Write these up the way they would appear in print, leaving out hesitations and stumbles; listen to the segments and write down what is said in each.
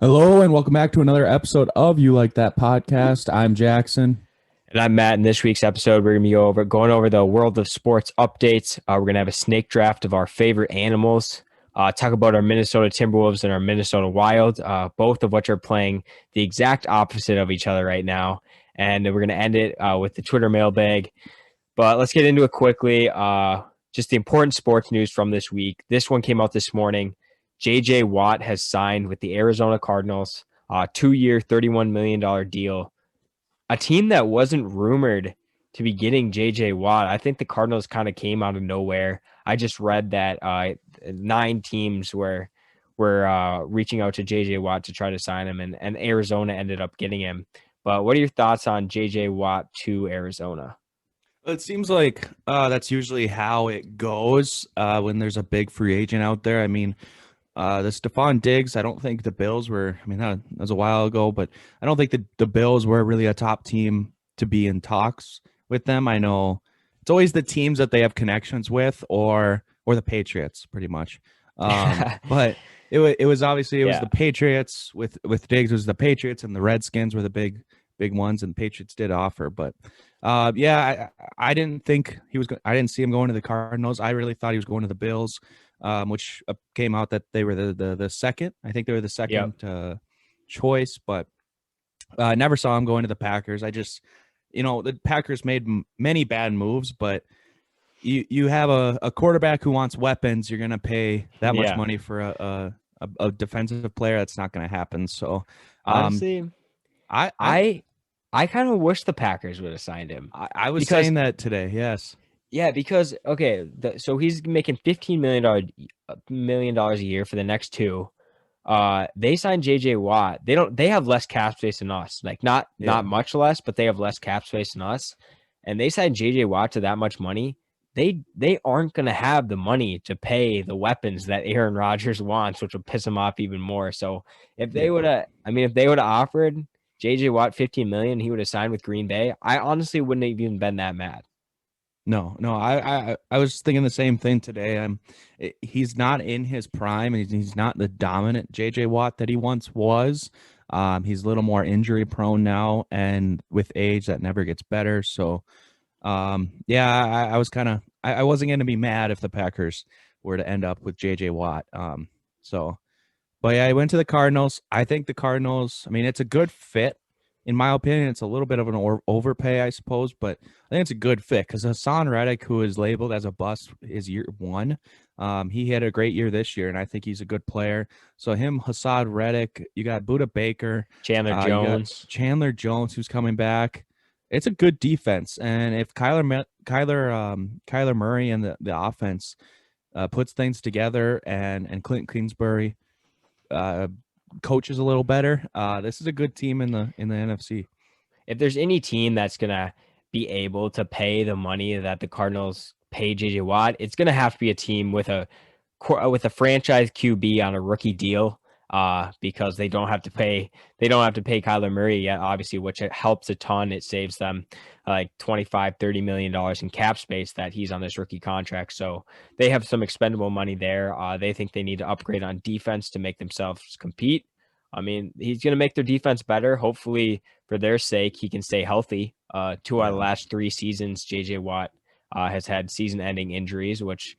Hello and welcome back to another episode of You Like That podcast. I'm Jackson. And I'm Matt. In this week's episode, we're going to be going over the world of sports updates. We're going to have a snake draft of our favorite animals, talk about our Minnesota Timberwolves and our Minnesota Wild, both of which are playing the exact opposite of each other right now. And we're going to end it with the Twitter mailbag. But let's get into it quickly. Just the important sports news from this week. This one came out this morning. J.J. Watt has signed with the Arizona Cardinals, 2-year, $31 million deal. A team that wasn't rumored to be getting J.J. Watt. I think the Cardinals kind of came out of nowhere. I just read that 9 teams were reaching out to J.J. Watt to try to sign him, and Arizona ended up getting him. But what are your thoughts on J.J. Watt to Arizona? It seems like that's usually how it goes when there's a big free agent out there. I mean, the Stephon Diggs, I don't think the Bills were, that was a while ago, but I don't think the Bills were really a top team to be in talks with them. I know it's always the teams that they have connections with or the Patriots pretty much. But it was obviously it was the Patriots with Diggs. It was the Patriots and the Redskins were the big ones, and the Patriots did offer. But I didn't think I didn't see him going to the Cardinals. I really thought he was going to the Bills. Which came out that they were the second. I think they were the second choice, but I never saw him going to the Packers. I just, the Packers made many bad moves, but you have a quarterback who wants weapons. You're going to pay that much money for a defensive player. That's not going to happen. So honestly, I kind of wish the Packers would have signed him. I was saying that today. Yes. Yeah, because so he's making $15 million a year for the next 2. They signed JJ Watt. They have less cap space than us. Like not much less, but they have less cap space than us. And they signed JJ Watt to that much money. They aren't gonna have the money to pay the weapons that Aaron Rodgers wants, which will piss him off even more. So if they would have offered JJ Watt 15 million, he would have signed with Green Bay. I honestly wouldn't have even been that mad. No, I was thinking the same thing today. He's not in his prime. He's not the dominant JJ Watt that he once was. He's a little more injury prone now, and with age, that never gets better. So, I was I wasn't going to be mad if the Packers were to end up with JJ Watt. But yeah, I went to the Cardinals. I think the Cardinals. I mean, it's a good fit. In my opinion, it's a little bit of an overpay, I suppose, but I think it's a good fit because Hassan Reddick, who is labeled as a bust, is year 1. He had a great year this year, and I think he's a good player. So Hassan Reddick, you got Budda Baker, Chandler Jones, who's coming back. It's a good defense, and if Kyler Murray and the offense puts things together, and Clint Kingsbury coaches a little better, this is a good team in the NFC. If there's any team that's gonna be able to pay the money that the Cardinals pay JJ Watt, it's gonna have to be a team with a franchise QB on a rookie deal, because they don't have to pay Kyler Murray yet, obviously, which helps a ton. It saves them like $25-30 million in cap space that he's on this rookie contract. So they have some expendable money there. They think they need to upgrade on defense to make themselves compete. I mean, he's going to make their defense better. Hopefully, for their sake, he can stay healthy. 2 out of the last 3 seasons, JJ Watt has had season-ending injuries, which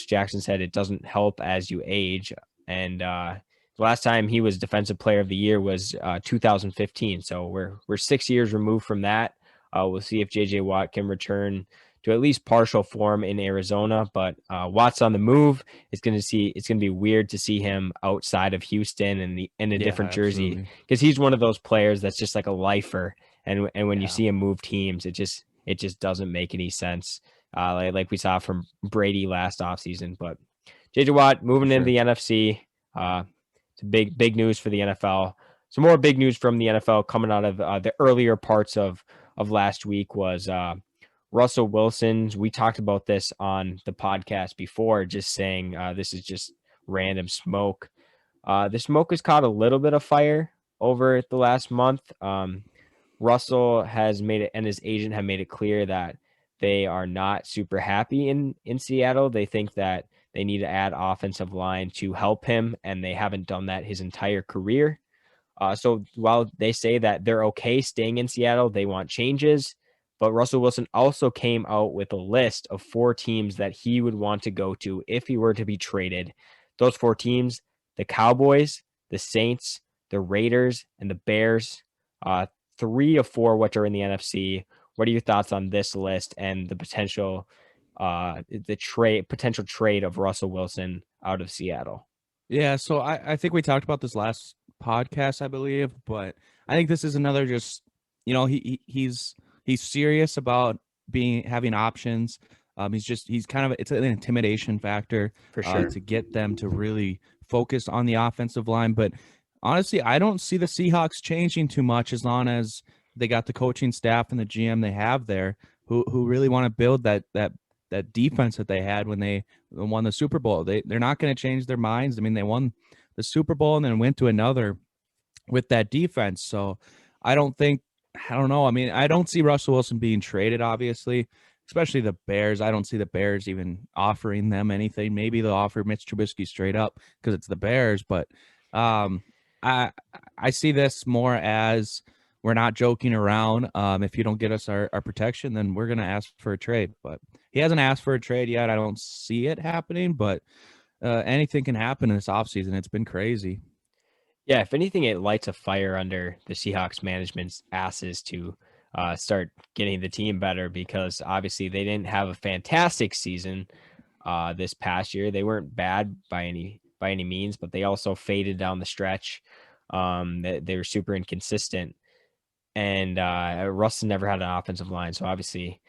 Jackson said it doesn't help as you age. And the last time he was Defensive Player of the Year was 2015. So we're 6 years removed from that. We'll see if JJ Watt can return to at least partial form in Arizona, but Watt's on the move. It's going to be weird to see him outside of Houston and in a different jersey, because he's one of those players that's just like a lifer. And when you see him move teams, it just doesn't make any sense. Like we saw from Brady last offseason. But JJ Watt moving into the NFC. It's big news for the NFL. Some more big news from the NFL coming out of the earlier parts of last week was Russell Wilson's. We talked about this on the podcast before, just saying this is just random smoke. The smoke has caught a little bit of fire over the last month. Russell has made it, and his agent have made it clear that they are not super happy in Seattle. They think that They need to add offensive line to help him, and they haven't done that his entire career. So while they say that they're okay staying in Seattle, they want changes. But Russell Wilson also came out with a list of 4 teams that he would want to go to if he were to be traded. Those 4 teams: the Cowboys, the Saints, the Raiders, and the Bears. 3 of 4 which are in the NFC. What are your thoughts on this list and the potential trade of Russell Wilson out of Seattle? Yeah, so I think we talked about this last podcast, I believe, but I think this is another just he's serious about being having options. He's kind of it's an intimidation factor For sure. to get them to really focus on the offensive line. But honestly, I don't see the Seahawks changing too much as long as they got the coaching staff and the GM they have there who really want to build that defense that they had when they won the Super Bowl. They're not going to change their minds. I mean, they won the Super Bowl and then went to another with that defense. So I don't know. I mean, I don't see Russell Wilson being traded, obviously, especially the Bears. I don't see the Bears even offering them anything. Maybe they'll offer Mitch Trubisky straight up because it's the Bears, but um I I see this more as we're not joking around. If you don't get us our protection, then we're gonna ask for a trade. But he hasn't asked for a trade yet. I don't see it happening, but anything can happen in this offseason. It's been crazy. Yeah, if anything, it lights a fire under the Seahawks management's asses to start getting the team better, because obviously they didn't have a fantastic season this past year. They weren't bad by any means, but they also faded down the stretch. They were super inconsistent, and Russ never had an offensive line, so obviously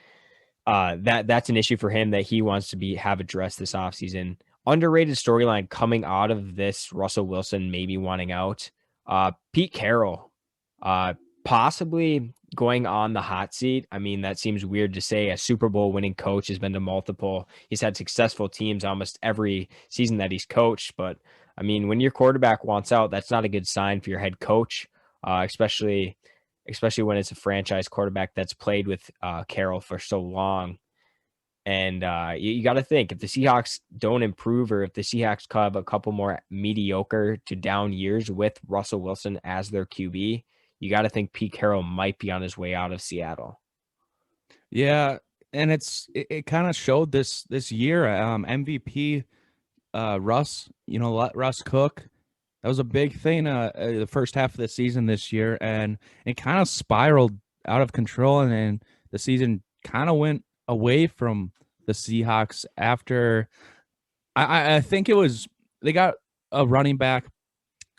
that's an issue for him that he wants to have addressed this offseason. Underrated storyline coming out of this Russell Wilson maybe wanting out. Pete Carroll, uh, possibly going on the hot seat. I mean, that seems weird to say. A Super Bowl winning coach has been to multiple. He's had successful teams almost every season that he's coached. But I mean, when your quarterback wants out, that's not a good sign for your head coach, especially when it's a franchise quarterback that's played with Carroll for so long. And you got to think, if the Seahawks don't improve, or if the Seahawks have a couple more mediocre to down years with Russell Wilson as their QB, you got to think Pete Carroll might be on his way out of Seattle. Yeah, and it kind of showed this year. MVP Russ, Russ Cook. That was a big thing the first half of the season this year, and it kind of spiraled out of control, and then the season kind of went away from the Seahawks after I think it was they got a running back.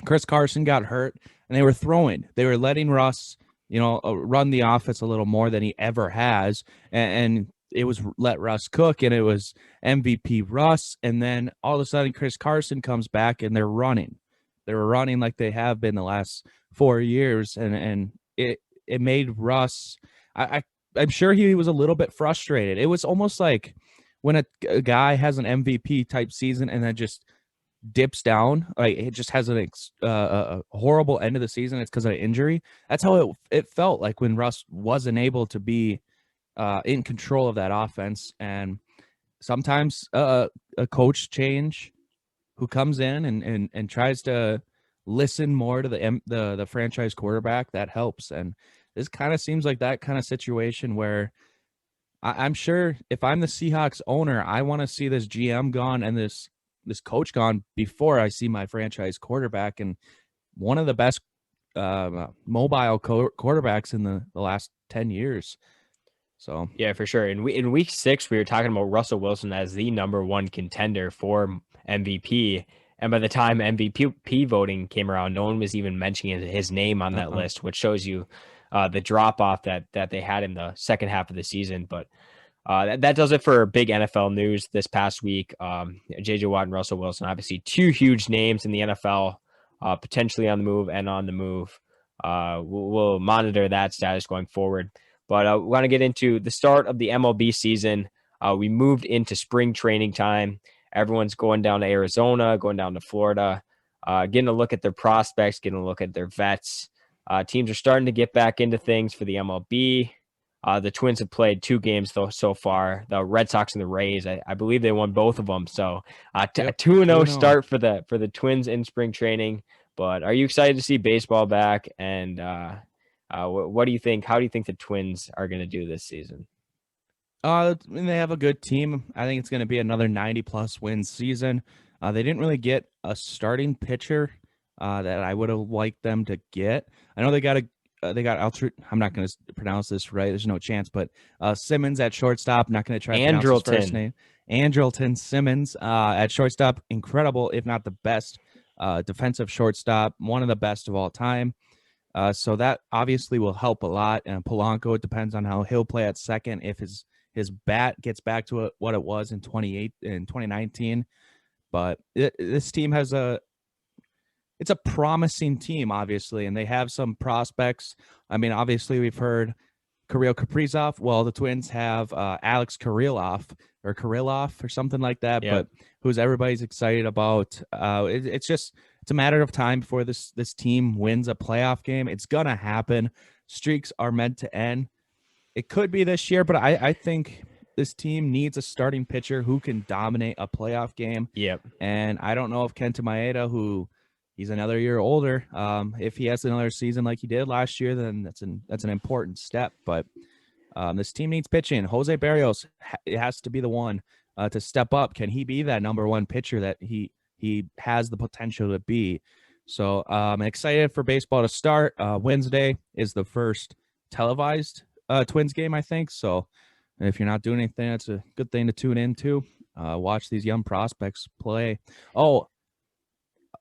Chris Carson got hurt, and they were throwing. They were letting Russ, run the offense a little more than he ever has, and it was let Russ cook, and it was MVP Russ, and then all of a sudden Chris Carson comes back, and they're running. They were running like they have been the last 4 years, and it made Russ. I'm sure he was a little bit frustrated. It was almost like when a guy has an MVP type season and then just dips down, like it just has a horrible end of the season. It's because of an injury. That's how it felt like when Russ wasn't able to be in control of that offense. And sometimes a coach change who comes in and tries to listen more to the franchise quarterback, that helps. And this kind of seems like that kind of situation where I'm sure if I'm the Seahawks owner, I want to see this GM gone and this coach gone before I see my franchise quarterback, and one of the best mobile quarterbacks in the last 10 years. So Yeah, for sure. In week 6, we were talking about Russell Wilson as the number one contender for MVP. And by the time MVP voting came around, no one was even mentioning his name on that list, which shows you the drop off that they had in the second half of the season. But that does it for big NFL news this past week. JJ Watt and Russell Wilson, obviously 2 huge names in the NFL, potentially on the move and on the move. We'll monitor that status going forward. But we want to get into the start of the MLB season. We moved into spring training time. Everyone's going down to Arizona, going down to Florida, getting a look at their prospects, getting a look at their vets. Teams are starting to get back into things for the MLB. The Twins have played 2 games though so far. The Red Sox and the Rays, I believe they won both of them. So a Yep, 2-0 2-0. start for the Twins in spring training. But are you excited to see baseball back? And what do you think? How do you think the Twins are going to do this season? I mean, they have a good team. I think it's going to be another 90-plus win season. They didn't really get a starting pitcher that I would have liked them to get. I know they got I'm not going to pronounce this right. There's no chance, but Simmons at shortstop. Not going to try to pronounce his first Andrelton. name. Andrelton Simmons at shortstop. Incredible, if not the best defensive shortstop. One of the best of all time. So that obviously will help a lot. And Polanco, it depends on how he'll play at second. If his bat gets back to what it was in 2019. But this team it's a promising team, obviously, and they have some prospects. I mean, obviously, we've heard Kirill Kaprizov. Well, the Twins have Alex Kirilloff or something like that, Yeah. but who's everybody's excited about. It's a matter of time before this team wins a playoff game. It's gonna happen. Streaks are meant to end. It could be this year, but I think this team needs a starting pitcher who can dominate a playoff game. Yep. And I don't know if Kenta Maeda, who he's another year older, if he has another season like he did last year, then that's an important step. But this team needs pitching. Jose Barrios it has to be the one to step up. Can he be that number one pitcher that he has the potential to be? So I'm excited for baseball to start. Wednesday is the first televised Twins game, I think. So if you're not doing anything, that's a good thing to tune into. Watch these young prospects play. Oh,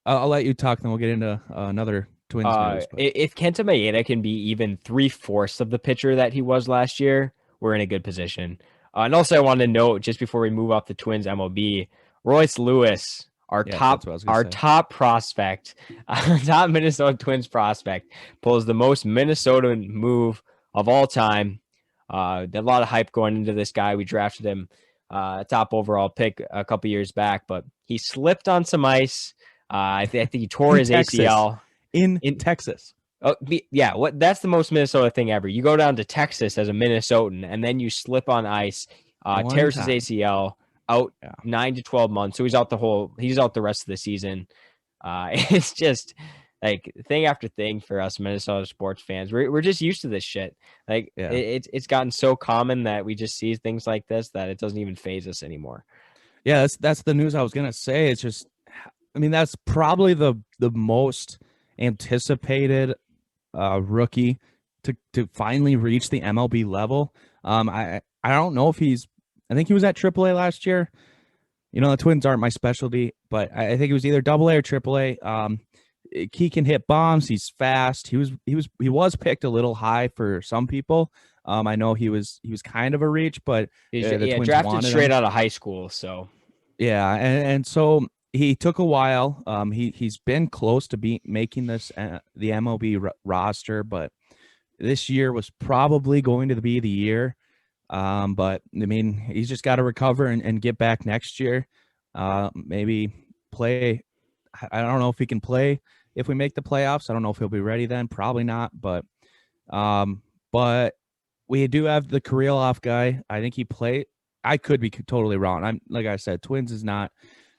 I'll let you talk, then we'll get into another Twins news. But If Kenta Maeda can be even 3/4 of the pitcher that he was last year, we're in a good position. And also, I want to note just before we move off the Twins MLB, Royce Lewis, yes, that's what I was gonna say. top prospect, top Minnesota Twins prospect, pulls the most Minnesotan move of all time. There's a lot of hype going into this guy. We drafted him top overall pick a couple years back, but he slipped on some ice. I think he tore his Texas. ACL in Texas. Oh, yeah. That's the most Minnesota thing ever. You go down to Texas as a Minnesotan, and then you slip on ice, tears his ACL, out 9 to 12 months. So he's out the rest of the season. It's just like thing after thing for us Minnesota sports fans. We're just used to this shit. Like it's gotten so common that we just see things like this that it doesn't even faze us anymore. Yeah, that's the news I was gonna say. It's just, I mean, that's probably the most anticipated rookie to finally reach the MLB level. I don't know if I think he was at AAA last year. You know, the Twins aren't my specialty, but I think it was either AA or AAA. He can hit bombs. He's fast. He was picked a little high for some people. I know he was kind of a reach, but the Twins drafted straight him out of high school. So yeah, and so he took a while. He's been close to making this the MLB roster, but this year was probably going to be the year. But I mean, he's just got to recover and get back next year. Maybe play. I don't know if he can play if we make the playoffs. I don't know if he'll be ready then. Probably not. But we do have the Kirilloff guy. I think he played. I could be totally wrong. I'm like I said, Twins is not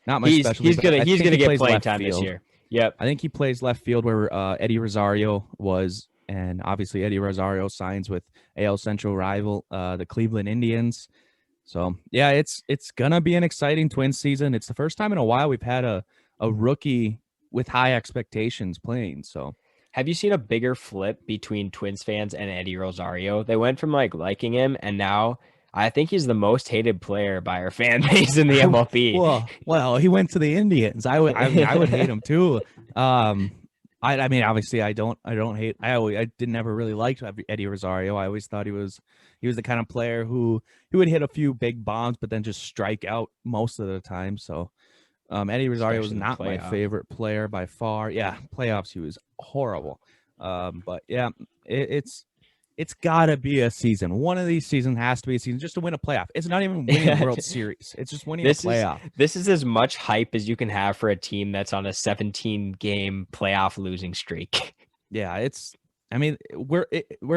my specialty. He's gonna get playing time this year. Yep. I think he plays left field where Eddie Rosario was, and obviously Eddie Rosario signs with AL Central rival the Cleveland Indians. So yeah, it's gonna be an exciting Twins season. It's the first time in a while we've had a rookie with high expectations playing. So have you seen a bigger flip between Twins fans and Eddie Rosario? They went from like liking him, and now I think he's the most hated player by our fan base in the MLB. Well, he went to the Indians. I would hate him too. I mean, obviously, I don't hate. I didn't ever really like Eddie Rosario. I always thought he was the kind of player who would hit a few big bombs, but then just strike out most of the time. So, Eddie Rosario was not my favorite player by far. Yeah, playoffs he was horrible. But yeah, it's got to be a season. One of these seasons has to be a season just to win a playoff. It's not even winning a World Series. It's just winning a playoff. This is as much hype as you can have for a team that's on a 17-game playoff losing streak. Yeah, it's I mean, we're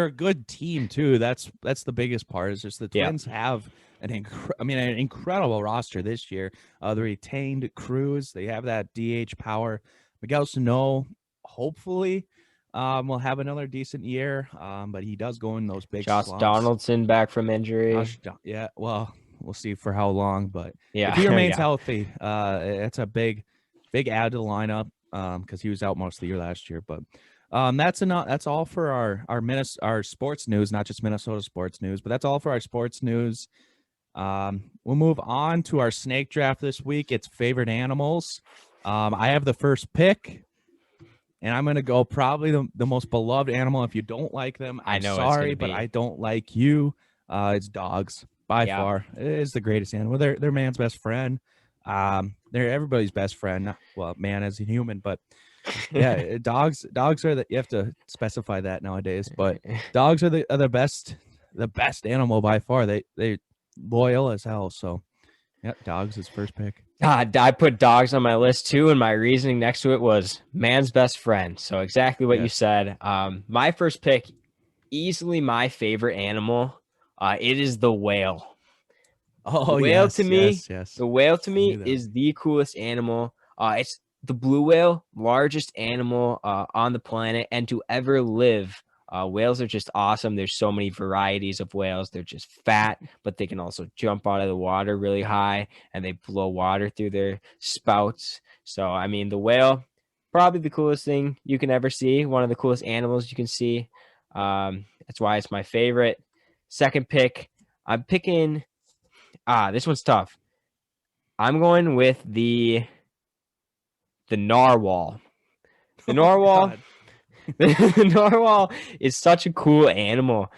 a good team too. That's the biggest part. Is just the Yeah. Twins have an incredible roster this year. The retained Cruz, they have that DH power. Miguel Sano, hopefully, will have another decent year. But he does go in those big Josh slumps. Donaldson back from injury. Yeah, well, we'll see for how long, but if Yeah. he remains Yeah. healthy, it's a big add to the lineup. Because he was out most of the year last year, but that's enough. That's all for our sports news, not just Minnesota sports news, but that's all for our sports news. We'll move on to our snake draft this week. It's favorite animals. I have the first pick, and I'm gonna go probably the most beloved animal. If you don't like them, I I'm know it's sorry, gonna but I be. don't like you. It's dogs by Yeah. far. It is the greatest animal. They're man's best friend. They're everybody's best friend. Well, man as a human, but yeah, dogs are you have to specify that nowadays, but dogs are the best animal by far. They loyal as hell. So yeah, dogs is first pick. I put dogs on my list too, and my reasoning next to it was man's best friend. So exactly what you Yes. said. My first pick, easily my favorite animal. It is the whale. The Oh whale to yes, me, yes, yes. the whale to I knew me that one. is the coolest animal. It's the blue whale, largest animal on the planet and to ever live. Whales are just awesome. There's so many varieties of whales. They're just fat, but they can also jump out of the water really high and they blow water through their spouts. So, I mean, the whale, probably the coolest thing you can ever see. One of the coolest animals you can see. That's why it's my favorite. Second pick, I'm picking. This one's tough. I'm going with the narwhal. The Oh narwhal, God. the narwhal is such a cool animal.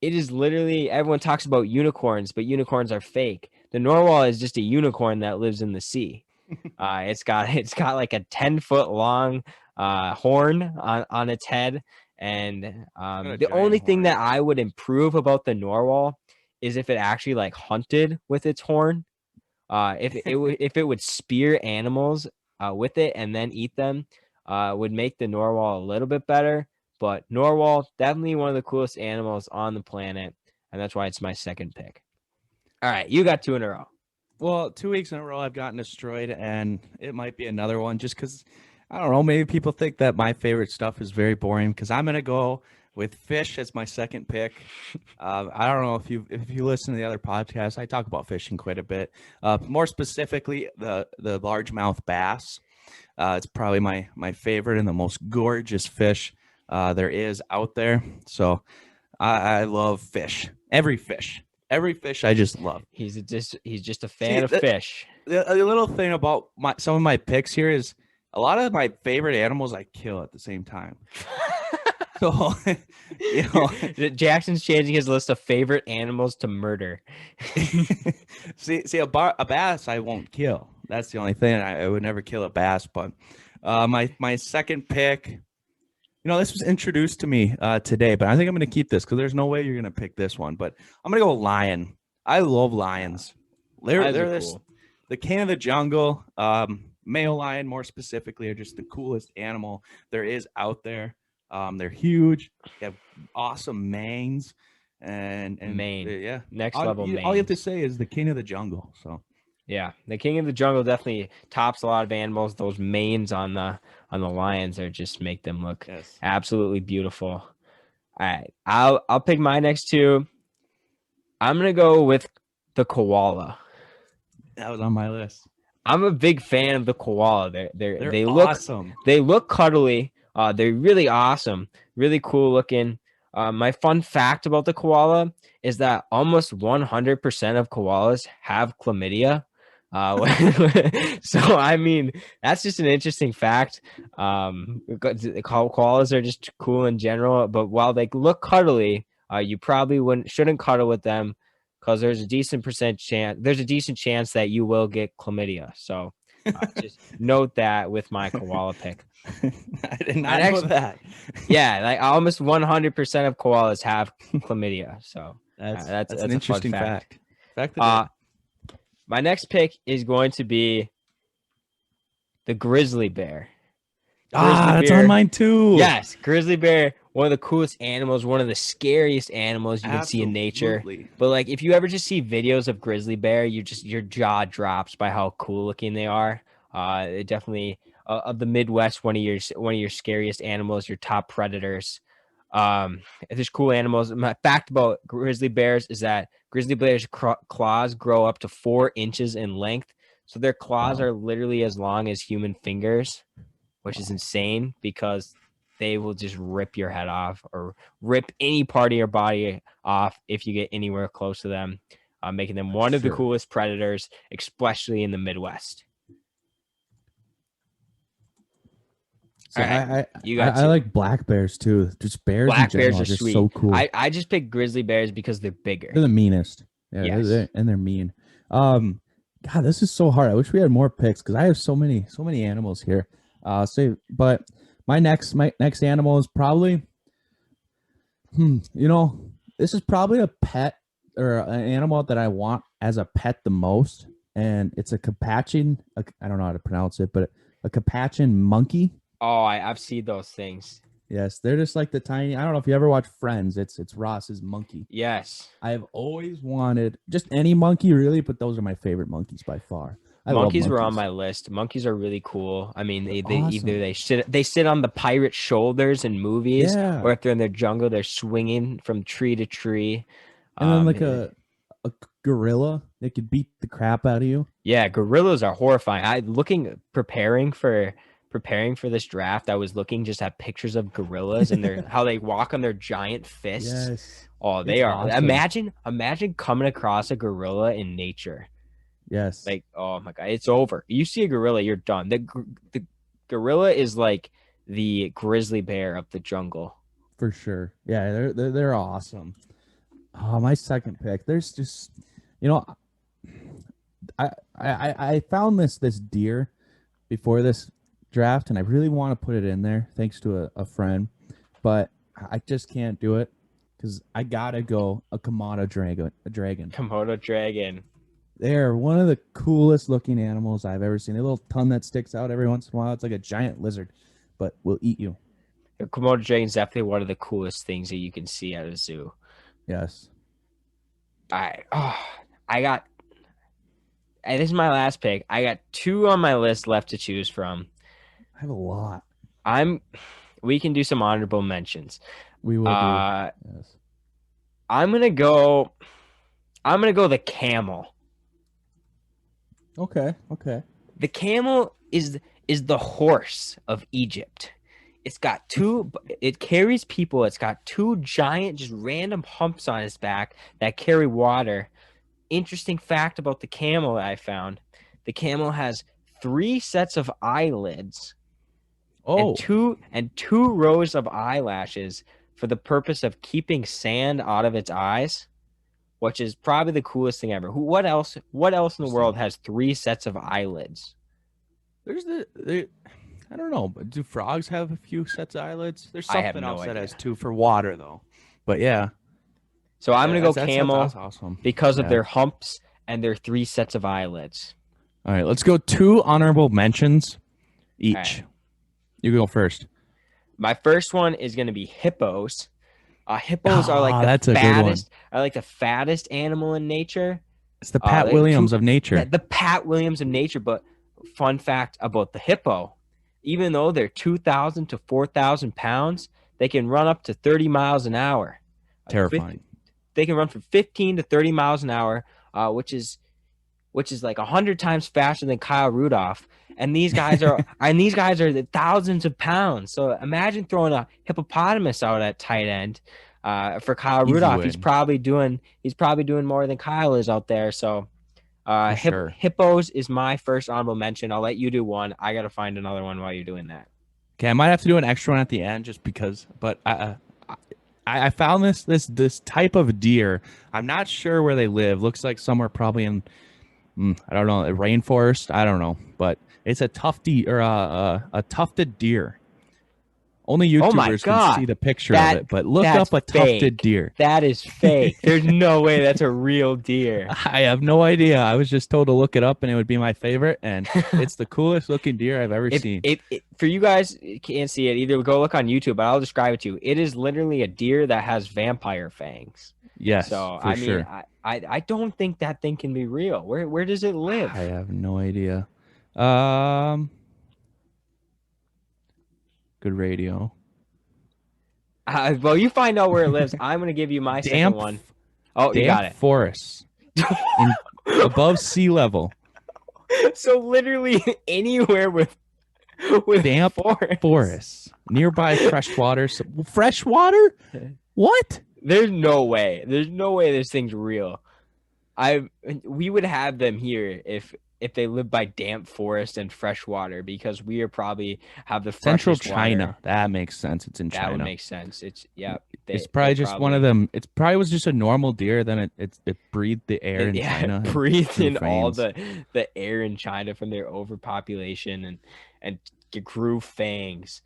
It is literally everyone talks about unicorns, but unicorns are fake. The narwhal is just a unicorn that lives in the sea. It's got like a 10-foot long horn on its head, and Got a the giant only thing horn. that I would improve about the narwhal is if it actually like hunted with its horn. If it would spear animals with it and then eat them, would make the narwhal a little bit better. But narwhal, definitely one of the coolest animals on the planet, and that's why it's my second pick. All right, you got two in a row. Well, 2 weeks in a row I've gotten destroyed, and it might be another one just because I don't know. Maybe people think that my favorite stuff is very boring because I'm gonna go with fish as my second pick. I don't know if you listen to the other podcasts, I talk about fishing quite a bit. More specifically, the largemouth bass. It's probably my favorite and the most gorgeous fish there is out there. So I love fish. Every fish I just love. He's just a See, fan of fish. the little thing about some of my picks here is a lot of my favorite animals I kill at the same time. So, you know, Jackson's changing his list of favorite animals to murder. see a bass I won't kill. That's the only thing. I would never kill a bass. But my second pick, this was introduced to me today, but I think I'm going to keep this because there's no way you're going to pick this one. But I'm going to go lion. I love lions. Lions are They're cool. the king of the jungle. Male lion, more specifically, are just the coolest animal there is out there. They're huge. They have awesome manes, and Maine, yeah, next all level you have Maine. to say is the king of the jungle. So Yeah, the king of the jungle definitely tops a lot of animals. Those manes on the lions are just make them look yes, absolutely beautiful. All right, I'll pick my next two. I'm gonna go with the koala. that was on my list. I'm a big fan of the koala. They're They look awesome. they look cuddly. They're really awesome, really cool looking. My fun fact about the koala is that almost 100% of koalas have chlamydia. So I mean that's just an interesting fact. Koalas are just cool in general, but while they look cuddly, you probably shouldn't cuddle with them because there's a decent chance that you will get chlamydia. So just note that with my koala pick. I did My not know next, that. yeah, like almost 100% of koalas have chlamydia. So that's That's an a fun interesting fact. fact. Fact of the day. Uh, my next pick is going to be the grizzly bear. Grizzly That's on bear, mine too. yes, grizzly bear. one of the coolest animals, one of the scariest animals you can see in nature. Absolutely. But like if you ever just see videos of grizzly bear, your jaw drops by how cool looking they are. It definitely of the Midwest, one of your scariest animals, your top predators. There's cool animals. My fact about grizzly bears is that grizzly bears' claws grow up to 4 inches in length. So their claws Wow. are literally as long as human fingers, which is Wow. insane because they will just rip your head off or rip any part of your body off if you get anywhere close to them, making them one of the Sure. coolest predators, especially in the Midwest. See, All right, I you got I two. like black bears too. Just bears in Black bears general are are just sweet. so cool. I just pick grizzly bears because they're bigger. They're the meanest. Yeah, Yes. they're mean. Um, God, this is so hard. I wish we had more picks because I have so many animals here. But my next animal is probably, you know, this is probably a pet or an animal that I want as a pet the most, and it's a Capuchin. I don't know how to pronounce it, but a Capuchin monkey. Oh, I've seen those things. Yes, they're just like the tiny. I don't know if you ever watch Friends. It's Ross's monkey. Yes. I've always wanted just any monkey, really, but those are my favorite monkeys by far. I love Monkeys were on monkeys. my list. Monkeys are really cool. I mean, They're they either awesome. they sit on the pirate shoulders in movies, or Yeah, if they're in their jungle, they're swinging from tree to tree. and then Um, like a gorilla, they could beat the crap out of you. yeah, gorillas are horrifying. Preparing for this draft. I was looking just at pictures of gorillas and their how they walk on their giant fists. Yes, Oh, it's they are. awesome. Imagine coming across a gorilla in nature. Yes, Like, oh my God, it's over. You see a gorilla, you're done. The gorilla is like the grizzly bear of the jungle. for sure. Yeah, they're awesome. Oh, my second pick. There's just, you know, I found this deer before this draft, and I really want to put it in there thanks to a friend, but I just can't do it because I gotta go a Komodo dragon. A dragon. Komodo dragon. They're one of the coolest looking animals I've ever seen. A little tongue that sticks out every once in a while. It's like a giant lizard, but will eat you. The Komodo dragon is definitely one of the coolest things that you can see at a zoo. Yes. I oh, I got. And this is my last pick. I got two on my list left to choose from. I have a lot. I'm. We can do some honorable mentions. We will do. Uh, Yes. I'm gonna go. I'm gonna go the camel. Okay. Okay. The camel is the horse of Egypt. It's got two. It carries people. It's got two giant, just random humps on its back that carry water. Interesting fact about the camel that I found: the camel has 3 sets of eyelids and Oh, two rows of eyelashes for the purpose of keeping sand out of its eyes, which is probably the coolest thing ever. What else in the world interesting. has 3 sets of eyelids? There's I don't know, but do frogs have a few sets of eyelids? There's I have something no else that has idea. two for water though. But yeah, So I'm gonna go that's camel awesome. because of Yeah. their humps and their 3 sets of eyelids. All right, let's go two honorable mentions All right. each. You go first. My first one is gonna be hippos. Hippos are like Ah, the that's a good one. fattest animal in nature. It's the Pat They Williams two of nature. the Pat Williams of nature. But fun fact about the hippo, even though they're 2,000 to 4,000 pounds, they can run up to 30 miles an hour. Terrifying. They can run from 15 to 30 miles an hour, which is like 100 times faster than Kyle Rudolph. And these guys are the thousands of pounds. So imagine throwing a hippopotamus out at tight end. For Kyle Easy Rudolph, he's win probably doing more than Kyle is out there. So for sure. hippos is my first honorable mention. I'll let you do one. I got to find another one while you're doing that. Okay, I might have to do an extra one at the end just because. But I found this type of deer. I'm not sure where they live. Looks like somewhere probably in I don't know, a rainforest. I don't know, but it's a tufty or a tufted deer. Only Oh my YouTubers can see God. the picture of That it, but look that's up a tufted fake. deer. That is fake. There's no way that's a real deer. I have no idea. I was just told to look it up and it would be my favorite, and it's the coolest looking deer I've ever If seen. it for you guys can't see it, either go look on YouTube, but I'll describe it to you. It is literally a deer that has vampire fangs. Yes, So for I mean, sure. I don't think that thing can be real. Where does it I live? have no idea. Um, Good radio. Well, you find out where it lives. I'm gonna give you my second Damp, one. Oh, you damp got it. forests in above sea level. So literally anywhere with Damp forest. forests nearby freshwater. Freshwater? What? There's no way. There's no way this thing's real. I We would have them here if they live by damp forest and fresh water because we are probably have the Central freshest China. water. That makes sense. It's in That would China. make sense. It's yeah. It's They probably just one of probably them. It's probably was just a normal deer. Then it breathed the air in yeah China and breathe grew in all fangs. the air in China from their overpopulation and grew fangs.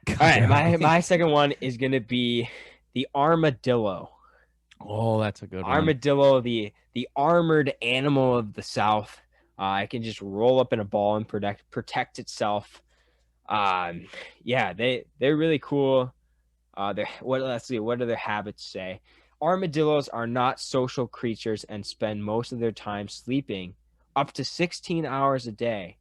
All right, my second one is gonna be the armadillo. Oh, that's a good one. Armadillo, the armored animal of the South. It can just roll up in a ball and protect itself. Um, yeah, they're really cool. Let's see, what do their habits say? Armadillos are not social creatures and spend most of their time sleeping, up to 16 hours a day.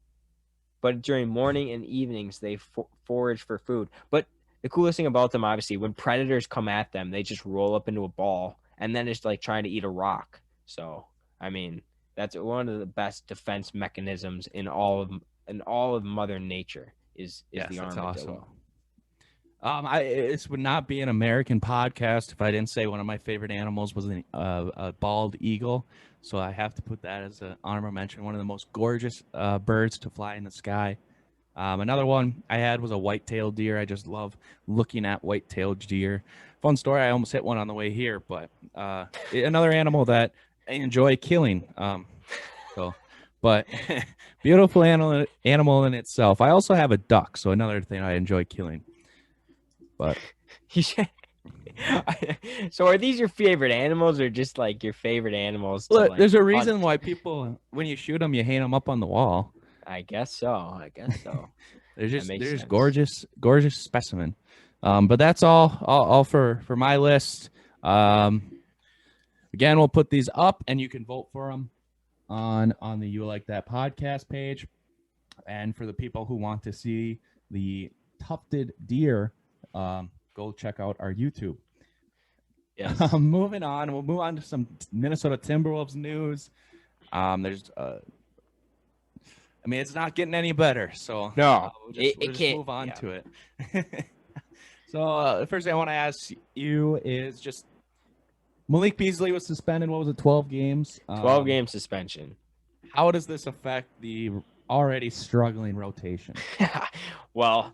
But during morning and evenings, they forage for food. But the coolest thing about them, obviously, when predators come at them, they just roll up into a ball and then it's like trying to eat a rock. So, I mean, that's one of the best defense mechanisms in all of Mother Nature is Yes, the that's armadillo. awesome. This would not be an American podcast if I didn't say one of my favorite animals was a bald eagle. So I have to put that as an honorable mention. One of the most gorgeous birds to fly in the sky. Another one I had was a white-tailed deer. I just love looking at white-tailed deer. Fun story. I almost hit one on the way here, but another animal that I enjoy killing. But beautiful animal in itself. I also have a duck, so another thing I enjoy killing. But So are these your favorite animals or just like your favorite animals to look, like there's a reason hunt? why people, when you shoot them, you hang them up on the wall. I guess so. I guess so. They're That just makes they're just sense. gorgeous specimen. But that's all for my list. Again, we'll put these up, and you can vote for them on the You Like That podcast page. And for the people who want to see the tufted deer, go check out our YouTube. Yes. Moving on, we'll move on to some Minnesota Timberwolves news. There's, I mean, it's not getting any better, so No, we'll it just can't. move on Yeah. to it. So the first thing I want to ask you is just Malik Beasley was suspended. What was it, 12 games? 12-game suspension. How does this affect the already struggling rotation? Well,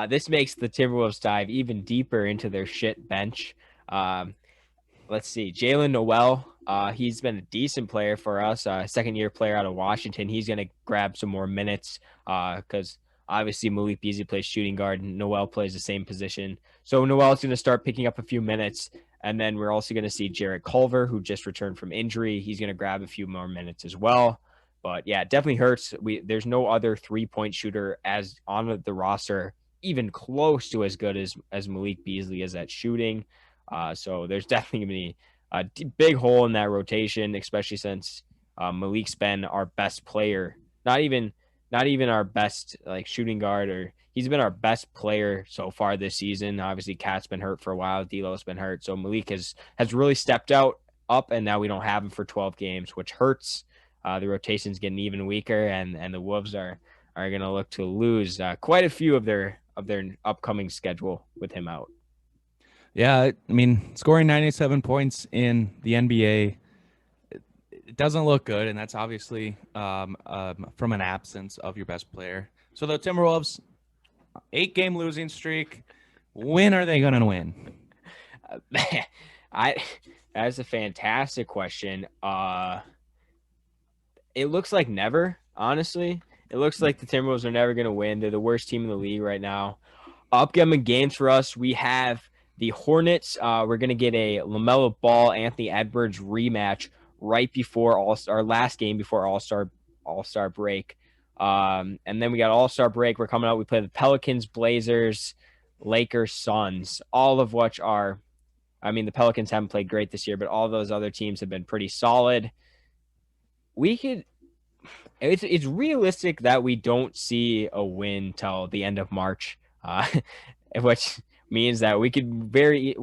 this makes the Timberwolves dive even deeper into their shit bench. Let's see. Jalen Noel, he's been a decent player for us. Second-year player out of Washington. He's going to grab some more minutes because obviously Malik Beasley plays shooting guard and Noel plays the same position. So Noel's going to start picking up a few minutes. And then we're also going to see Jarrett Culver, who just returned from injury. He's going to grab a few more minutes as well. But yeah, it definitely hurts. There's no other 3-point shooter as on the roster, even close to as good as Malik Beasley is at shooting. So there's definitely going to be a big hole in that rotation, especially since Malik's been our best player. Not even our best like shooting guard, or he's been our best player so far this season. Obviously, Cat's been hurt for a while. D'Lo's been hurt, so Malik has really stepped up, and now we don't have him for 12 games, which hurts. The rotation's getting even weaker, and the Wolves are going to look to lose quite a few of their upcoming schedule with him out. Yeah, I mean, scoring 97 points in the NBA, it doesn't look good, and that's obviously from an absence of your best player. So the Timberwolves, 8-game losing streak. When are they going to win? That's a fantastic question. It looks like never, honestly. It looks like the Timberwolves are never going to win. They're the worst team in the league right now. Upcoming games for us, we have the Hornets. We're going to get a LaMelo Ball, Anthony Edwards rematch right before All-Star, last game before All-Star break. And then we got All-Star break. We're coming out. We play the Pelicans, Blazers, Lakers, Suns, all of which are, I mean, the Pelicans haven't played great this year, but all those other teams have been pretty solid. We could, it's realistic that we don't see a win till the end of March, which means that we could very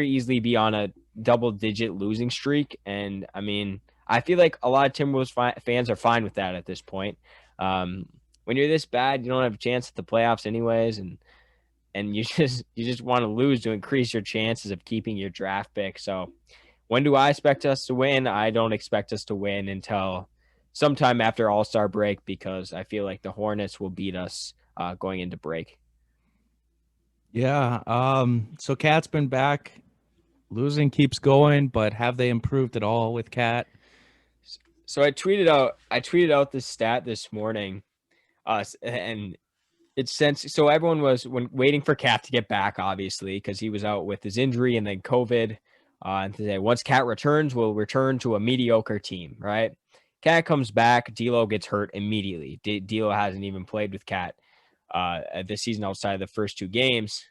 easily be on a double-digit losing streak. And I mean, I feel like a lot of Timberwolves fans are fine with that at this point. Um, when you're this bad, you don't have a chance at the playoffs anyways, and you just want to lose to increase your chances of keeping your draft pick. So when do I expect us to win? I don't expect us to win until sometime after All-Star break, because I feel like the Hornets will beat us going into break. Yeah. So Cat's been back. Losing keeps going, but have they improved at all with Cat? So I tweeted out this stat this morning, and it's so everyone was waiting for Cat to get back, obviously, because he was out with his injury and then COVID. And today, once Cat returns, we'll return to a mediocre team, right? Cat comes back, D'Lo gets hurt immediately. D'Lo hasn't even played with Cat this season outside of the first two games.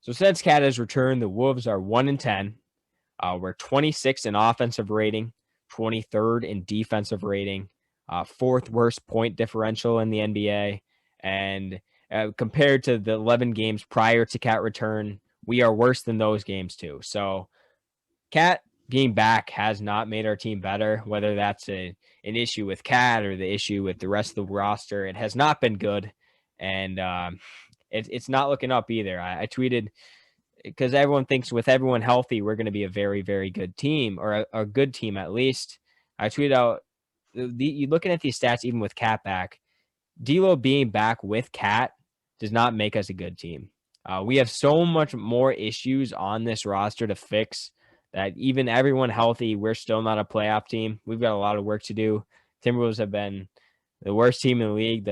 So since Cat has returned, the Wolves are 1-10. We're 26th in offensive rating, 23rd in defensive rating, fourth worst point differential in the NBA. And compared to the 11 games prior to Cat return, we are worse than those games too. So Cat being back has not made our team better, whether that's an issue with Cat or the issue with the rest of the roster. It has not been good. And it's not looking up either. I tweeted, because everyone thinks with everyone healthy, we're going to be a very, very good team, or a good team at least. I tweeted out, you looking at these stats, even with Cat back, D'Lo being back with Cat does not make us a good team. We have so much more issues on this roster to fix that even everyone healthy, we're still not a playoff team. We've got a lot of work to do. Timberwolves have been the worst team in the league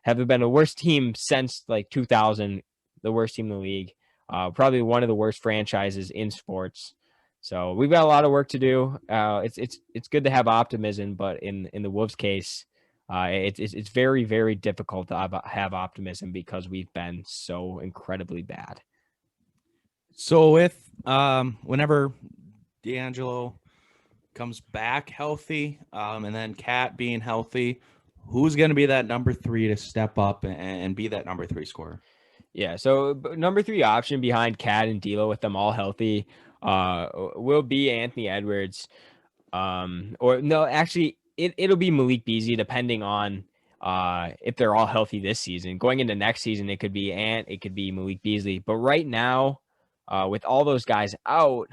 have been the worst team since like 2000, the worst team in the league. Probably one of the worst franchises in sports. So we've got a lot of work to do. It's good to have optimism, but in the Wolves case, it's very, very difficult to have optimism because we've been so incredibly bad. So with whenever D'Angelo comes back healthy, and then Cat being healthy, who's going to be that number 3 to step up and be that number 3 scorer? Yeah, so number 3 option behind Cat and D'Lo with them all healthy will be Anthony Edwards. Or no, actually, it'll be Malik Beasley, depending on if they're all healthy this season. Going into next season, it could be it could be Malik Beasley. But right now, with all those guys out,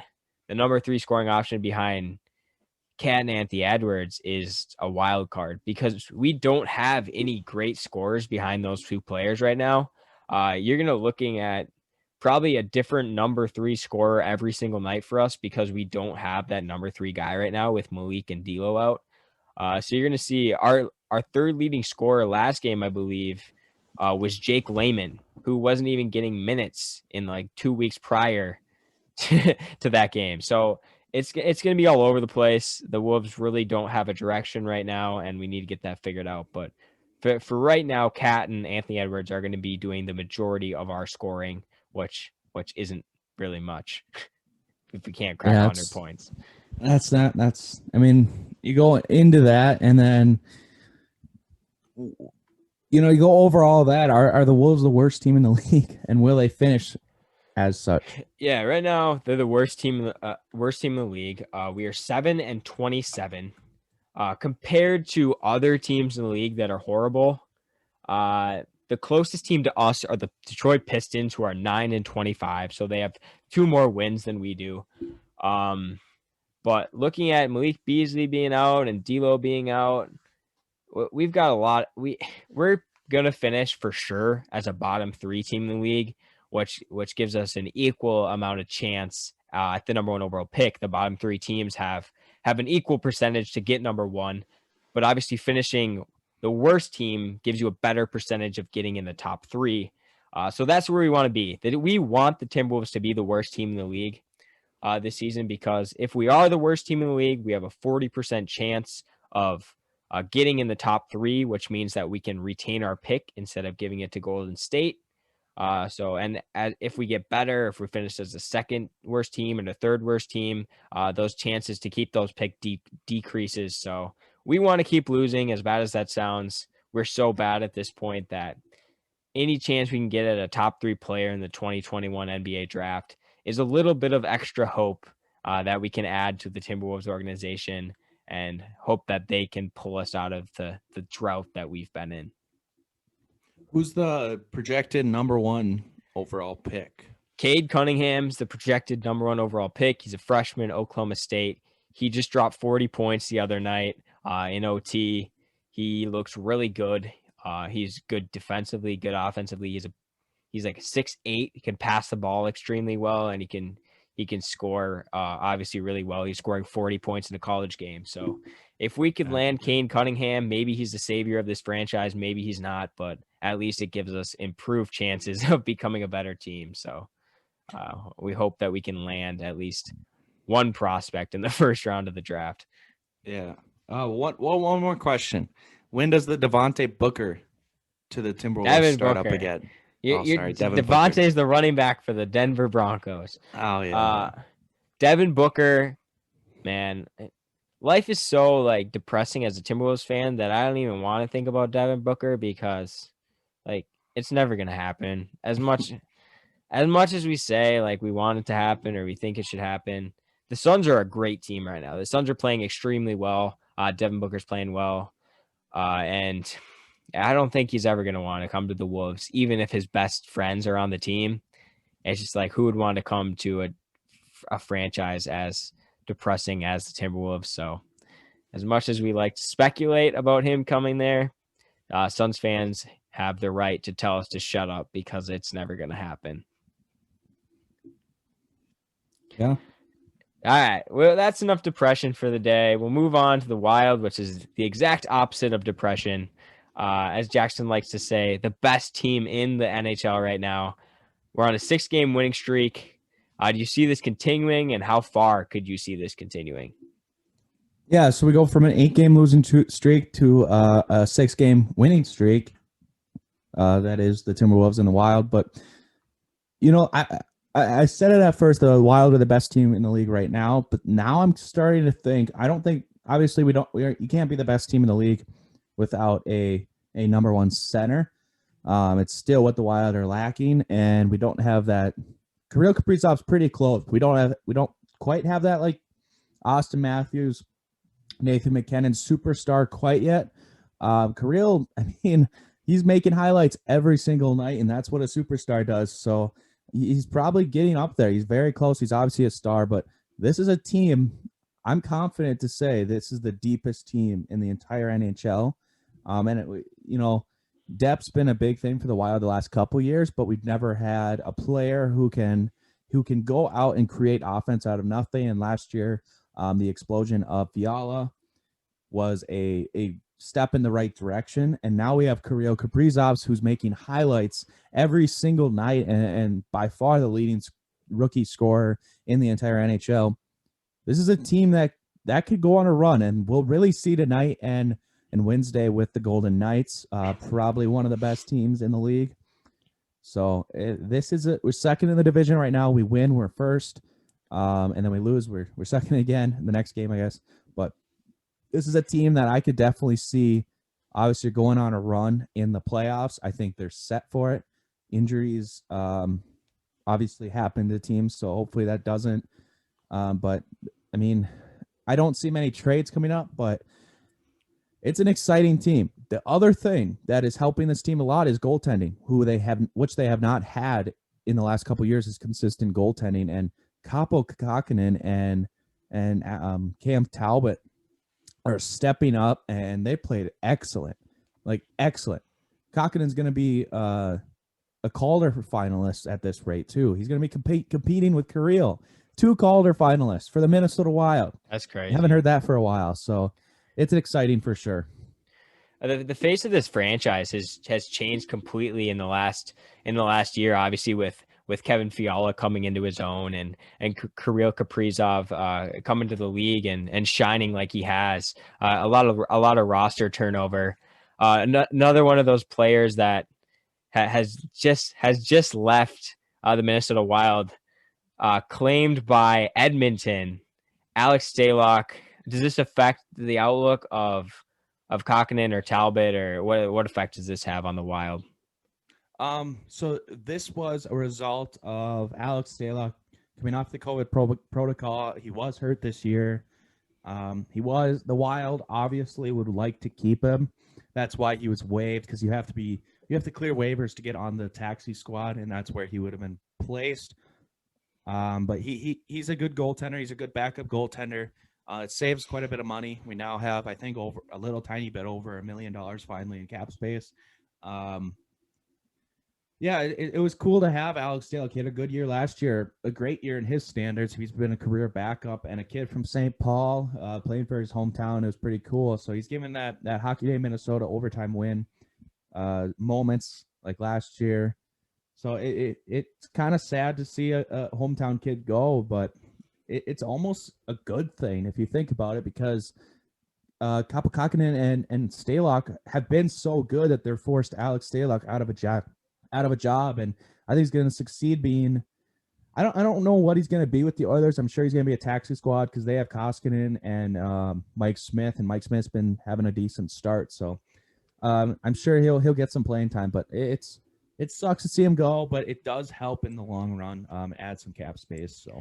the number 3 scoring option behind Cat and Anthony Edwards is a wild card, because we don't have any great scorers behind those 2 players right now. You're going to looking at probably a different number 3 scorer every single night for us, because we don't have that number 3 guy right now with Malik and D'Lo out. So you're going to see our third leading scorer last game, I believe, was Jake Layman, who wasn't even getting minutes in like 2 weeks prior to that game. So it's going to be all over the place. The Wolves really don't have a direction right now, and we need to get that figured out. But for right now, Cat and Anthony Edwards are going to be doing the majority of our scoring, which isn't really much if we can't crack 100 points. I mean, you go into that, and then you go over all that. Are the Wolves the worst team in the league, and will they finish as such? Yeah, right now they're the worst team in the league. We are 7-27. Compared to other teams in the league that are horrible, the closest team to us are the Detroit Pistons, who are 9-25. So they have 2 more wins than we do. But looking at Malik Beasley being out and D'Lo being out, we've got a lot. We're gonna finish for sure as a bottom 3 team in the league, which gives us an equal amount of chance at the number 1 overall pick. The bottom 3 teams have an equal percentage to get number 1, but obviously finishing the worst team gives you a better percentage of getting in the top 3. So that's where we want to be. That we want the Timberwolves to be the worst team in the league this season, because if we are the worst team in the league, we have a 40% chance of getting in the top 3, which means that we can retain our pick instead of giving it to Golden State. If we get better, if we finish as the second worst team and the third worst team, those chances to keep those pick decreases. So we want to keep losing, as bad as that sounds. We're so bad at this point that any chance we can get at a top 3 player in the 2021 NBA draft is a little bit of extra hope that we can add to the Timberwolves organization, and hope that they can pull us out of the drought that we've been in. Who's the projected number 1 overall pick? Cade Cunningham's the projected number 1 overall pick. He's a freshman, Oklahoma State. He just dropped 40 points the other night in OT. He looks really good. He's good defensively, good offensively. He's like 6'8". He can pass the ball extremely well, and he can score obviously really well. He's scoring 40 points in a college game. So if we could land Cade Cunningham, maybe he's the savior of this franchise. Maybe he's not, but at least it gives us improved chances of becoming a better team. So we hope that we can land at least one prospect in the first round of the draft. Yeah. One more question. When does the Devontae Booker to the Timberwolves start up again? Sorry, Devontae's the running back for the Denver Broncos. Oh, yeah. Devin Booker, man, life is so like depressing as a Timberwolves fan that I don't even want to think about Devin Booker, because like it's never gonna happen. As much as we say like we want it to happen or we think it should happen, the Suns are a great team right now. The Suns are playing extremely well. Devin Booker's playing well, and I don't think he's ever gonna want to come to the Wolves, even if his best friends are on the team. It's just like, who would want to come to a franchise as depressing as the Timberwolves? So as much as we like to speculate about him coming there, Suns fans have the right to tell us to shut up, because it's never going to happen. Yeah. All right. Well, that's enough depression for the day. We'll move on to the Wild, which is the exact opposite of depression. As Jackson likes to say, the best team in the NHL right now. We're on a 6-game winning streak. Do you see this continuing, and how far could you see this continuing? Yeah, so we go from an 8-game losing streak to a 6-game winning streak. That is the Timberwolves and the Wild. But, you know, I said it at first, the Wild are the best team in the league right now. But now I'm starting to think, I don't think, obviously, you can't be the best team in the league without a number 1 center. It's still what the Wild are lacking, and we don't have that. Kirill Kaprizov's pretty close. We don't quite have that like Austin Matthews, Nathan McKinnon superstar quite yet. Kirill, I mean, he's making highlights every single night, and that's what a superstar does. So he's probably getting up there. He's very close. He's obviously a star, but this is a team. I'm confident to say this is the deepest team in the entire NHL. Depth's been a big thing for the Wild the last couple years, but we've never had a player who can go out and create offense out of nothing. And last year, the explosion of Fiala was a step in the right direction. And now we have Kirill Kaprizov, who's making highlights every single night and by far the leading rookie scorer in the entire NHL. This is a team that could go on a run, and we'll really see tonight and Wednesday with the Golden Knights, probably one of the best teams in the league. So we're second in the division right now. We win, we're first, and then we lose, we're second again in the next game, I guess. But this is a team that I could definitely see, obviously, going on a run in the playoffs. I think they're set for it. Injuries obviously happen to teams, so hopefully that doesn't. But I mean, I don't see many trades coming up, but it's an exciting team. The other thing that is helping this team a lot is goaltending, which they have not had in the last couple of years, is consistent goaltending. And Kaapo Kakkonen and Cam Talbot are stepping up, and they played excellent, like excellent. Kakkonen's going to be a Calder finalist at this rate too. He's going to be competing with Kirill, 2 Calder finalists for the Minnesota Wild. That's crazy. I haven't heard that for a while, so it's exciting for sure. The face of this franchise has changed completely in the last year. Obviously, with Kevin Fiala coming into his own, and Kirill Kaprizov coming to the league and shining like he has. A lot of roster turnover. Another one of those players that has just left the Minnesota Wild, claimed by Edmonton, Alex Stalock. Does this affect the outlook of Kakkonen or Talbot, or what effect does this have on the Wild? So this was a result of Alex Stalock coming off the COVID protocol. He was hurt this year. The Wild obviously would like to keep him. That's why he was waived, because you have to clear waivers to get on the taxi squad, and that's where he would have been placed. But he's a good goaltender. He's a good backup goaltender. It saves quite a bit of money. We now have, I think, over a little tiny bit over $1 million finally in cap space. Yeah, it was cool to have Alex Stalock. He had a good year last year, a great year in his standards. He's been a career backup, and a kid from St. Paul playing for his hometown. It was pretty cool. So he's given that Hockey Day Minnesota overtime win moments like last year. So it's kind of sad to see a hometown kid go, but it's almost a good thing if you think about it, because Kakkonen and Stalock have been so good that they're forced Alex Stalock out of a job, and I think he's going to succeed being. I don't know what he's going to be with the Oilers. I'm sure he's going to be a taxi squad because they have Koskinen and Mike Smith, and Mike Smith's been having a decent start. So I'm sure he'll get some playing time, but it sucks to see him go, but it does help in the long run, add some cap space. So.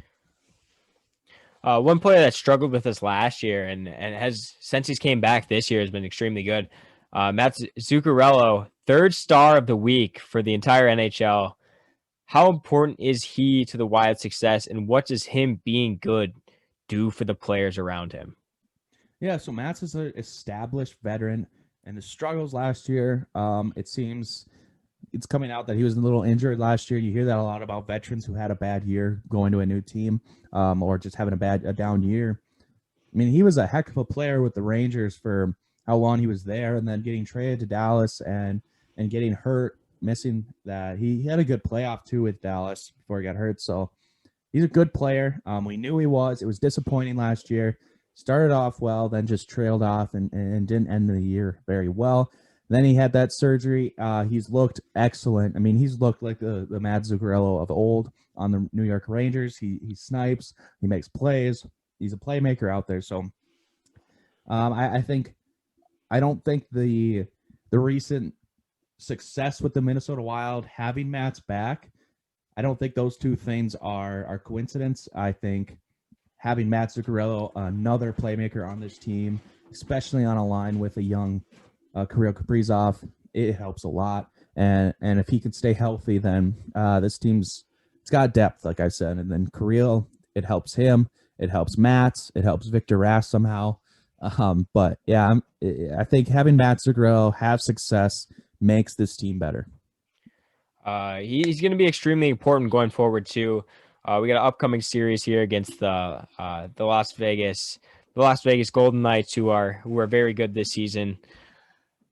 One player that struggled with us last year and has, since he's came back this year, has been extremely good. Matt Zuccarello, third star of the week for the entire NHL. How important is he to the Wild's success, and what does him being good do for the players around him? Yeah, so Matt's is an established veteran, and the struggles last year, it seems it's coming out that he was a little injured last year. You hear that a lot about veterans who had a bad year going to a new team, or just having a down year. I mean, he was a heck of a player with the Rangers for how long he was there, and then getting traded to Dallas and getting hurt, missing that. He had a good playoff too with Dallas before he got hurt. So he's a good player. We knew he was. It was disappointing last year. Started off well, then just trailed off and didn't end the year very well. Then he had that surgery. He's looked excellent. I mean, he's looked like the Matt Zuccarello of old on the New York Rangers. He snipes. He makes plays. He's a playmaker out there. So I don't think the recent success with the Minnesota Wild having Matt's back, I don't think those two things are coincidence. I think having Matt Zuccarello, another playmaker on this team, especially on a line with a young Kirill Kaprizov, it helps a lot. And if he can stay healthy, then this team's it's got depth, like I said. And then Kirill, it helps him. It helps Matt. It helps Victor Rask somehow. But yeah, I think having Matt Zuccarello have success makes this team better. He's going to be extremely important going forward too. We got an upcoming series here against the Las Vegas Golden Knights, who are very good this season.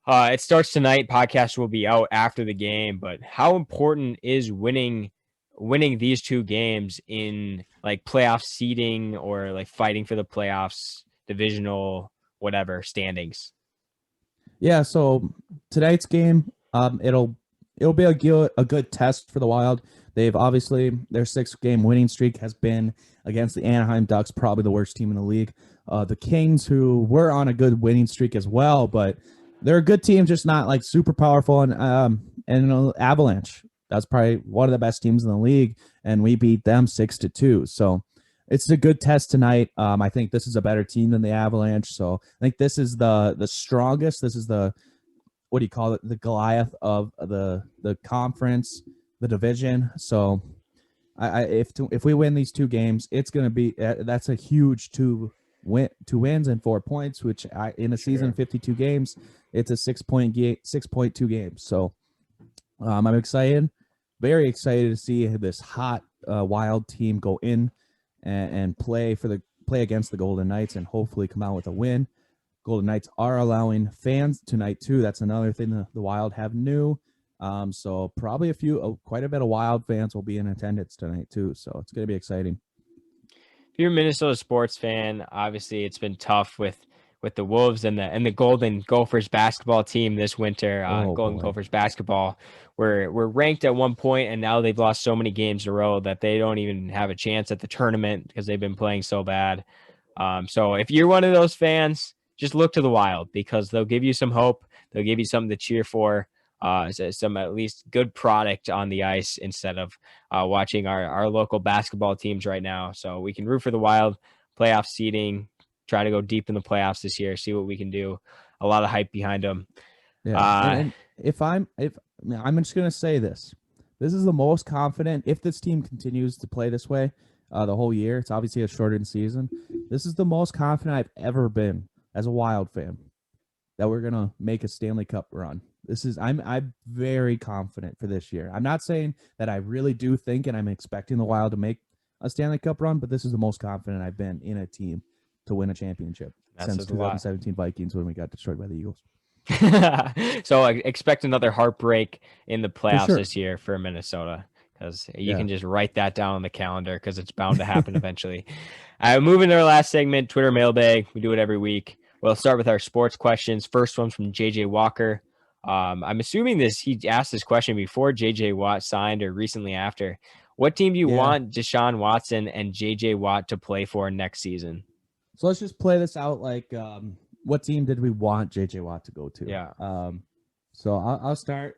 It starts tonight. Podcast will be out after the game, but how important is winning these two games in like playoff seeding, or like fighting for the playoffs, divisional, whatever standings? Yeah, so tonight's game, it'll be a good test for the Wild. They've obviously, their 6-game winning streak has been against the Anaheim Ducks, probably the worst team in the league. The Kings, who were on a good winning streak as well, but they're a good team, just not like super powerful. And Avalanche, that's probably one of the best teams in the league, and we beat them 6-2. So it's a good test tonight. I think this is a better team than the Avalanche. So I think this is the strongest. This is the, what do you call it? The Goliath of the conference, the division. So if we win these two games, it's going to be that's a huge two wins and 4 points, which in a season 52 games, it's a 6.2 games. So I'm excited, very excited to see this hot Wild team go in and play against the Golden Knights and hopefully come out with a win. Golden Knights are allowing fans tonight too. That's another thing the Wild have new. So probably quite a bit of Wild fans will be in attendance tonight too. So it's going to be exciting. If you're a Minnesota sports fan, obviously it's been tough with the Wolves and the Golden Gophers basketball team this winter. Golden Gophers basketball were ranked at one point, and now they've lost so many games in a row that they don't even have a chance at the tournament because they've been playing so bad. So if you're one of those fans, just look to the Wild because they'll give you some hope. They'll give you something to cheer for. Some at least good product on the ice instead of watching our local basketball teams right now. So we can root for the Wild, playoff seeding, try to go deep in the playoffs this year, see what we can do. A lot of hype behind them. Yeah, and if I'm just gonna say this is the most confident if this team continues to play this way the whole year. It's obviously a shortened season. This is the most confident I've ever been as a Wild fan that we're gonna make a Stanley Cup run. I'm very confident for this year. I'm not saying that I really do think and I'm expecting the Wild to make a Stanley Cup run, but this is the most confident I've been in a team to win a championship since 2017 Vikings when we got destroyed by the Eagles. So I expect another heartbreak in the playoffs this year for Minnesota because you can just write that down on the calendar because it's bound to happen eventually. Moving to our last segment, Twitter mailbag. We do it every week. We'll start with our sports questions. First one's from JJ Walker. I'm assuming he asked this question before JJ Watt signed or recently after. What team do you want Deshaun Watson and JJ Watt to play for next season? So let's just play this out like what team did we want JJ Watt to go to? Yeah. So I'll start.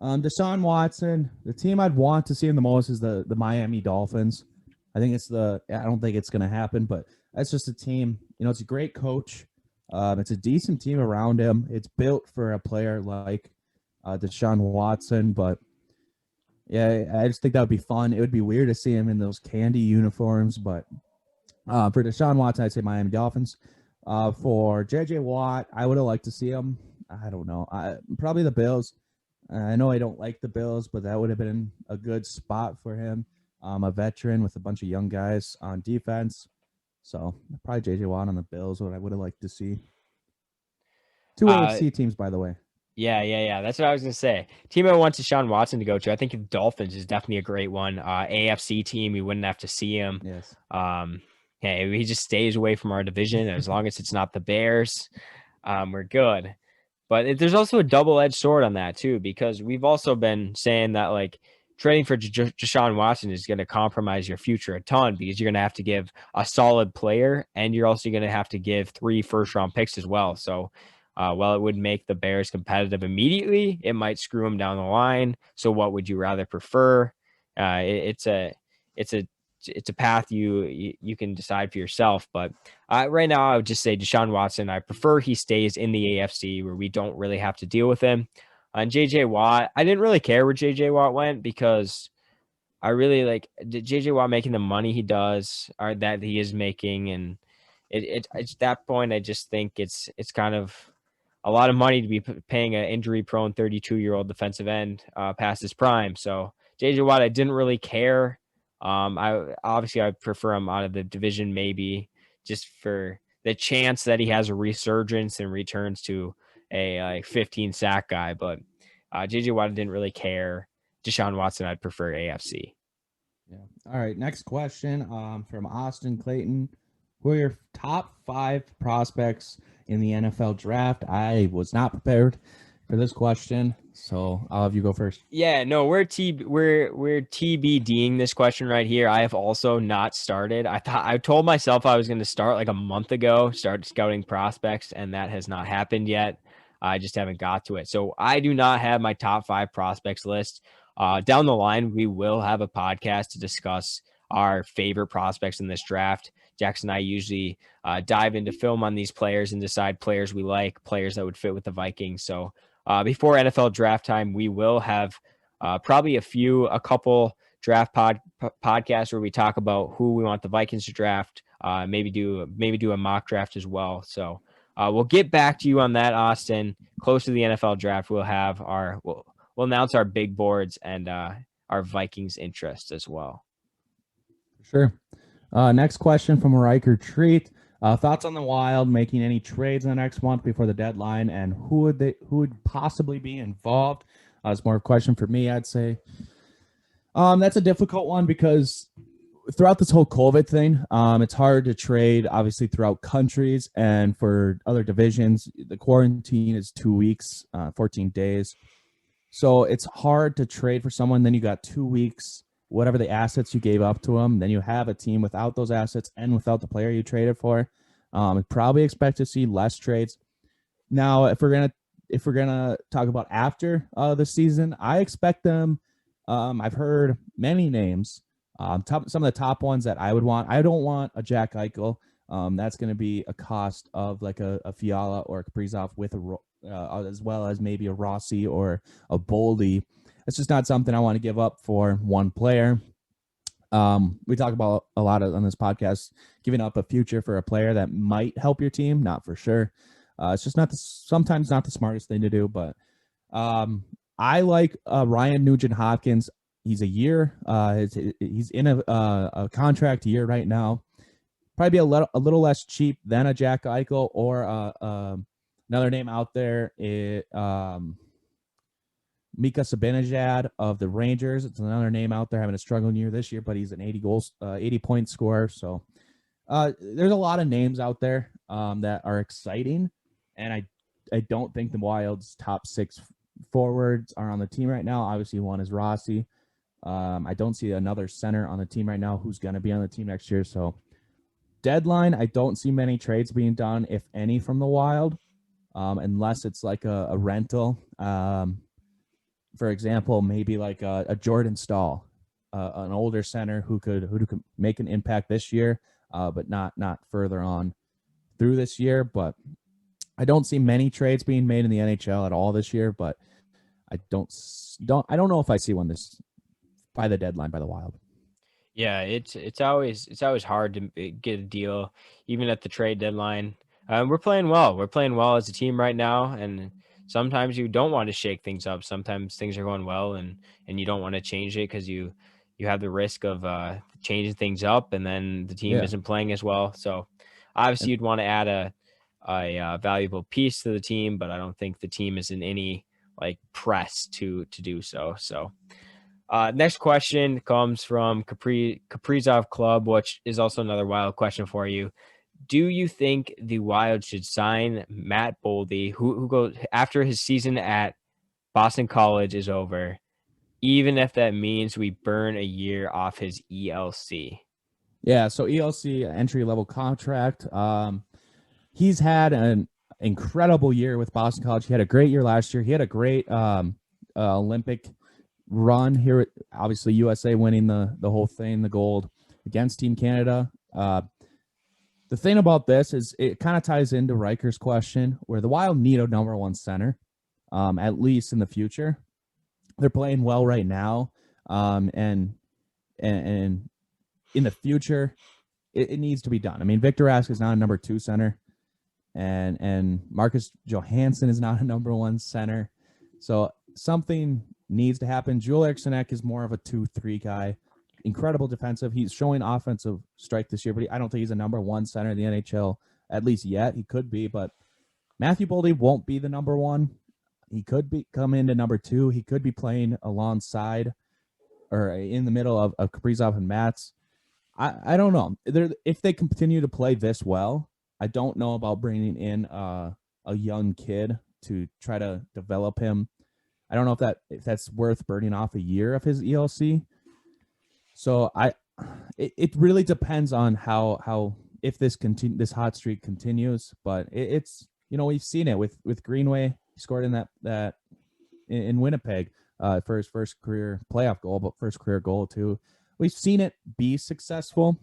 Deshaun Watson, the team I'd want to see him the most is the Miami Dolphins. I don't think it's going to happen, but that's just a team. It's a great coach. It's a decent team around him. It's built for a player like Deshaun Watson, but yeah, I just think that would be fun. It would be weird to see him in those candy uniforms, but for Deshaun Watson, I'd say Miami Dolphins. For JJ Watt, I would have liked to see him. I don't know. Probably the Bills. I know I don't like the Bills, but that would have been a good spot for him. A veteran with a bunch of young guys on defense. So probably JJ Watt on the Bills, what I would have liked to see. Two AFC teams, by the way. Yeah. That's what I was going to say. Team I want Deshaun Watson to go to, I think the Dolphins is definitely a great one. AFC team, we wouldn't have to see him. Yes. Hey, he just stays away from our division. As long as it's not the Bears, we're good. But there's also a double-edged sword on that too, because we've also been saying that like trading for Deshaun Watson is going to compromise your future a ton because you're going to have to give a solid player and you're also going to have to give 3 first-round picks as well. So while it would make the Bears competitive immediately, it might screw them down the line. So what would you rather prefer? It's a path you can decide for yourself. But right now, I would just say Deshaun Watson. I prefer he stays in the AFC where we don't really have to deal with him. And JJ Watt, I didn't really care where JJ Watt went because I really like JJ Watt making the money he does or that he is making. And it's that point, I just think it's kind of a lot of money to be paying an injury-prone 32-year-old defensive end past his prime. So JJ Watt, I didn't really care. I prefer him out of the division, maybe just for the chance that he has a resurgence and returns to a 15 sack guy. But JJ Watt didn't really care. Deshaun Watson, I'd prefer AFC. Yeah. All right. Next question from Austin Clayton. Who are your top 5 prospects in the NFL draft? I was not prepared for this question, so I'll have you go first. Yeah, no, we're TBDing this question right here. I have also not started. I told myself I was going to start like a month ago, start scouting prospects, and that has not happened yet. I just haven't got to it. So I do not have my top 5 prospects list. Down the line, we will have a podcast to discuss our favorite prospects in this draft. Jackson and I usually dive into film on these players and decide players we like, players that would fit with the Vikings. So before NFL draft time, we will have probably a couple draft podcasts where we talk about who we want the Vikings to draft. Maybe do a mock draft as well. So we'll get back to you on that, Austin. Close to the NFL draft, we'll announce our big boards and our Vikings interest as well. Sure. Next question from Riker Treat. Thoughts on the Wild making any trades in the next month before the deadline, and who would possibly be involved? It's more of a question for me, I'd say. That's a difficult one because throughout this whole COVID thing, it's hard to trade, obviously, throughout countries and for other divisions. The quarantine is 2 weeks, 14 days. So it's hard to trade for someone. Then you got 2 weeks, whatever the assets you gave up to them. Then you have a team without those assets and without the player you traded for. Probably expect to see less trades. Now, if we're gonna talk about after the season, I expect them. I've heard many names. Some of the top ones that I would want. I don't want a Jack Eichel. That's going to be a cost of like a Fiala or a Kaprizov with as well as maybe a Rossi or a Boldy. It's just not something I want to give up for one player. We talk about a lot on this podcast, giving up a future for a player that might help your team, not for sure. It's just sometimes not the smartest thing to do, but I like Ryan Nugent Hopkins. He's a year. He's in a contract year right now. Probably be a little less cheap than a Jack Eichel or another name out there. Mika Zibanejad of the Rangers. It's another name out there having a struggling year this year, but he's an 80 point scorer. So there's a lot of names out there that are exciting, and I don't think the Wild's top 6 forwards are on the team right now. Obviously, one is Rossi. I don't see another center on the team right now who's going to be on the team next year. So deadline, I don't see many trades being done, if any, from the Wild, unless it's like a rental. For example, maybe like a Jordan Staal, an older center who could make an impact this year, but not further on through this year. But I don't see many trades being made in the NHL at all this year. But I don't know if I see one this by the deadline by the Wild. Yeah, it's always hard to get a deal, even at the trade deadline. We're playing well. We're playing well as a team right now, and sometimes you don't want to shake things up. Sometimes things are going well, and you don't want to change it because you have the risk of changing things up, and then the team Yeah. isn't playing as well. So obviously, you'd want to add a valuable piece to the team, but I don't think the team is in any like press to do so. So. Next question comes from Kaprizov Club, which is also another Wild question for you. Do you think the Wild should sign Matt Boldy, who goes after his season at Boston College is over, even if that means we burn a year off his ELC? Yeah. So ELC entry level contract. He's had an incredible year with Boston College. He had a great year last year. He had a great Olympic run here. Obviously, USA winning the whole thing, the gold against Team Canada. The thing about this is it kind of ties into Riker's question, where the Wild need a number one center, at least in the future. They're playing well right now, and in the future, it needs to be done. I mean, Victor Rask is not a number 2 center, and Marcus Johansson is not a number 1 center. So something needs to happen. Joel Eriksson Ek is more of a 2-3 guy. Incredible defensive. He's showing offensive strike this year, but I don't think he's a number 1 center in the NHL, at least yet. He could be, but Matthew Boldy won't be the number 1. He could come into number 2. He could be playing alongside or in the middle of Kaprizov and Mats. I don't know. If they continue to play this well, I don't know about bringing in a young kid to try to develop him. I don't know if that's worth burning off a year of his ELC. So it really depends on how if this hot streak continues. But it's we've seen it with Greenway. He scored in that in Winnipeg for his first career playoff goal, but first career goal too. We've seen it be successful.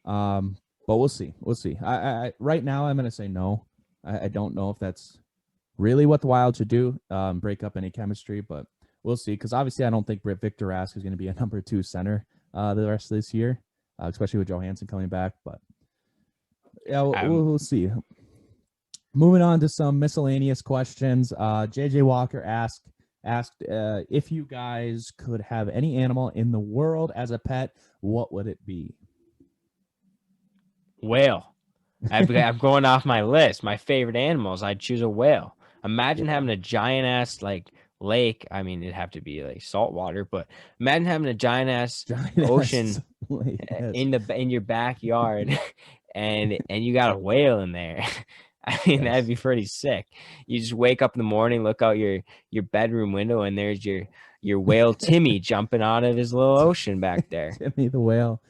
But we'll see. We'll see. I right now I'm going to say no. I don't know if that's really what the Wild should do, break up any chemistry, but we'll see. Because obviously I don't think Victor Rask is going to be a number 2 center the rest of this year, especially with Johansson coming back. But yeah, we'll see. Moving on to some miscellaneous questions. JJ Walker asked if you guys could have any animal in the world as a pet, what would it be? Whale. I'm going off my list. My favorite animals, I'd choose a whale. Imagine Yeah. having a giant ass like lake. I mean, it'd have to be like salt water, but imagine having a giant ass Giant ass ocean lake. Yes. in your backyard, and you got a whale in there. I mean, that'd Yes. be pretty sick. You just wake up in the morning, look out your bedroom window, and there's your whale Timmy jumping out of his little ocean back there. Timmy the whale.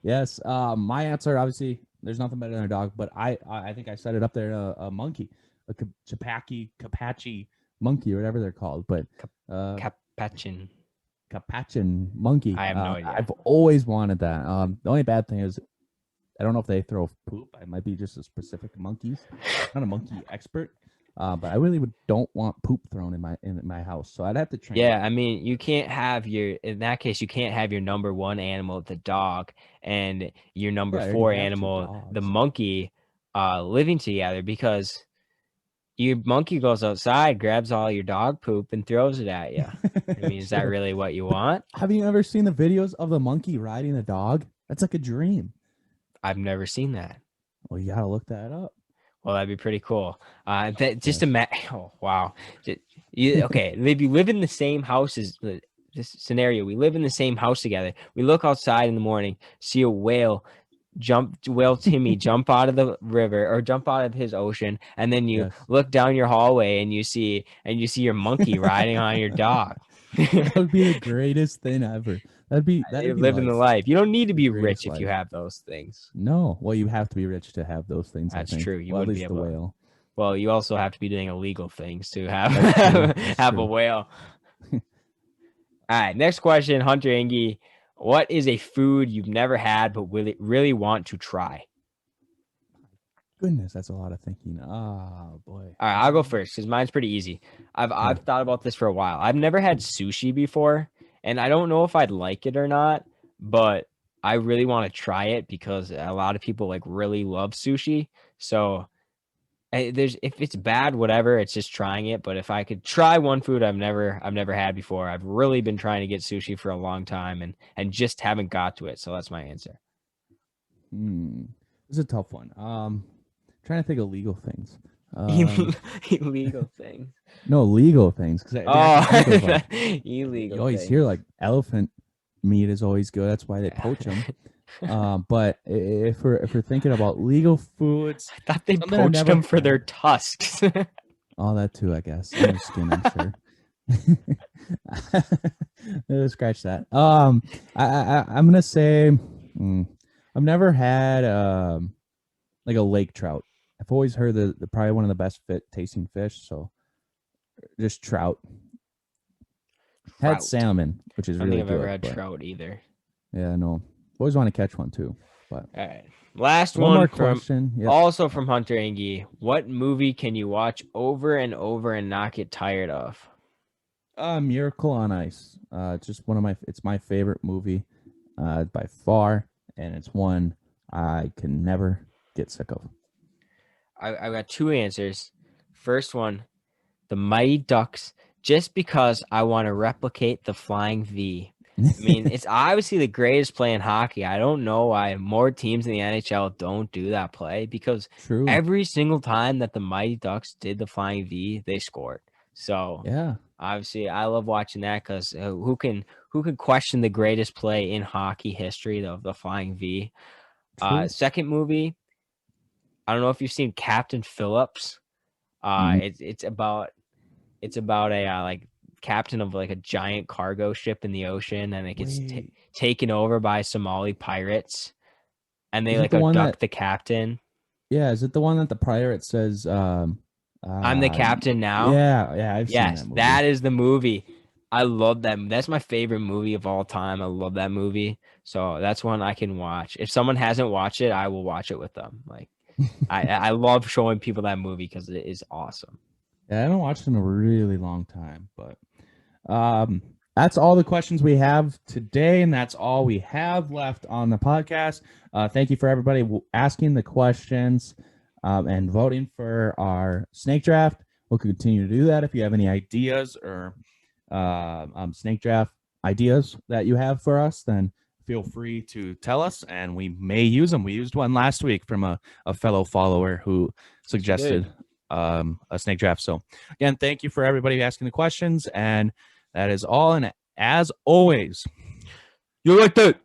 Yes. My answer, obviously, there's nothing better than a dog, but I think I set it up there. A monkey, a Capachi monkey, or whatever they're called. But uh, Capachin. Capachin monkey. I have no idea. I've always wanted that. The only bad thing is I don't know if they throw poop. I might be just a specific monkeys. Not a monkey expert. But I really don't want poop thrown in my house, so I'd have to train Yeah, it. I mean, you can't have in that case, you can't have your number one animal, the dog, and your number Yeah, I already four have two animal, the dogs. monkey, living together because your monkey goes outside, grabs all your dog poop, and throws it at you. I mean, is that True. really what you But want? have you ever seen the videos of the monkey riding a dog? That's like a dream. I've never seen that. Well, you gotta look that up. Well, that'd be pretty cool. Just Yes. imagine. Oh, wow. Okay, if you live in the same house as this scenario, we live in the same house together. We look outside in the morning, see a whale Timmy jump out of the river or jump out of his ocean, and then you Yes. look down your hallway and you see your monkey riding on your dog. That would be the greatest thing ever. You're That'd be living the life. life. You don't need to The be greatest rich if you life. have those things. No. Well, you have to be rich to have those things, I That's think. true. You Well, at wouldn't be least the able to. whale. Well, you also have to be doing illegal things to have That's true. That's have a true. whale. All right, next question, Hunter Ingy. What is a food you've never had but really want to try? Goodness, that's a lot of thinking. Oh boy. All right, I'll go first because mine's pretty easy. Okay. I've thought about this for a while. I've never had sushi before, and I don't know if I'd like it or not, but I really want to try it because a lot of people like really love sushi. So there's if it's bad, whatever, it's just trying it. But if I could try one food I've never had before, I've really been trying to get sushi for a long time and just haven't got to it. So that's my answer. Hmm. This is a tough one. Trying to think of legal things. Um, Illegal things. no legal things because I can think of Oh, like you illegal always things. hear like elephant meat is always good. That's why they poach them. But if we're thinking about legal foods, I thought they something I've poached never them for their had. tusks. All that too, I guess. And their skin, I'm sure. Scratch that. I'm gonna say, I've never had like a lake trout. I've always heard the probably one of the best fit tasting fish. So just trout. Had Trout. salmon, which is I don't think really I've ever good. had But trout either. yeah, no. Always want to catch one too. But All right. Last one one more from question. Yep. also from Hunter Angie. What movie can you watch over and over and not get tired of? Miracle on Ice. It's just one of my. It's my favorite movie, by far, and it's one I can never get sick of. I've got two answers. First one, the Mighty Ducks, just because I want to replicate the Flying V. I mean, it's obviously the greatest play in hockey. I don't know why more teams in the NHL don't do that play because True. every single time that the Mighty Ducks did the Flying V, they scored. So Yeah. obviously, I love watching that because who can question the greatest play in hockey history of the Flying V? True. Second movie, I don't know if you've seen Captain Phillips. Mm. It's about a like captain of like a giant cargo ship in the ocean, and it gets Wait. taken over by Somali pirates, and they Is it like the one abduct that? the captain. Yeah. Is it the one that the pirate says? I'm the captain now. Yeah. Yeah. I've seen that Yes, movie. that is the movie. I love that. That's my favorite movie of all time. I love that movie. So that's one I can watch. If someone hasn't watched it, I will watch it with them. Like I love showing people that movie because it is awesome. Yeah, I haven't watched in a really long time, but that's all the questions we have today, and that's all we have left on the podcast. Thank you for everybody asking the questions and voting for our snake draft. We'll continue to do that. If you have any ideas or snake draft ideas that you have for us, then feel free to tell us, and we may use them. We used one last week from a fellow follower who suggested a snake draft. So again, thank you for everybody asking the questions, and that is all. And as always, You like that?